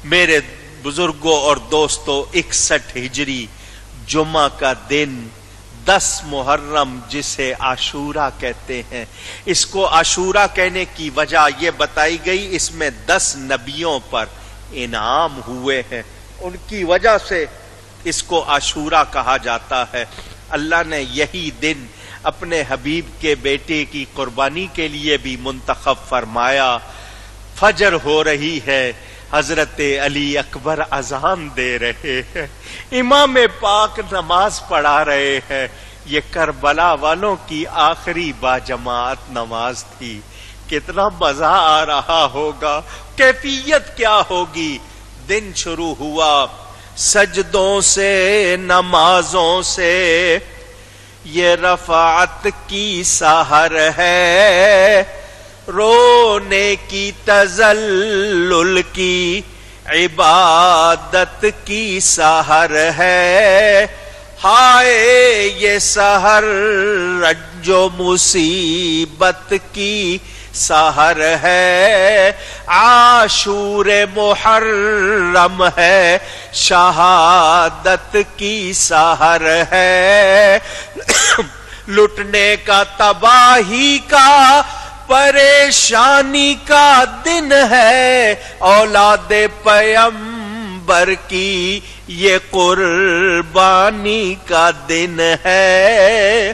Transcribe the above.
میرے بزرگوں اور دوستوں، 61 ہجری جمعہ کا دن 10 محرم جسے عاشورہ کہتے ہیں، اس کو عاشورہ کہنے کی وجہ یہ بتائی گئی، اس میں 10 نبیوں پر انعام ہوئے ہیں، ان کی وجہ سے اس کو عاشورہ کہا جاتا ہے۔ اللہ نے یہی دن اپنے حبیب کے بیٹے کی قربانی کے لیے بھی منتخب فرمایا۔ فجر ہو رہی ہے، حضرت علی اکبر اذان دے رہے ہیں، امام پاک نماز پڑھا رہے ہیں۔ یہ کربلا والوں کی آخری باجماعت نماز تھی، کتنا مزہ آ رہا ہوگا، کیفیت کیا ہوگی۔ دن شروع ہوا سجدوں سے، نمازوں سے، یہ رفعت کی سحر ہے، رونے کی تذلل کی عبادت کی سحر ہے، ہائے یہ سحر رنج و مصیبت کی سحر ہے، عاشور محرم ہے، شہادت کی سحر ہے، لٹنے کا، تباہی کا، پریشانی کا دن ہے، اولاد پیغمبر کی یہ قربانی کا دن ہے۔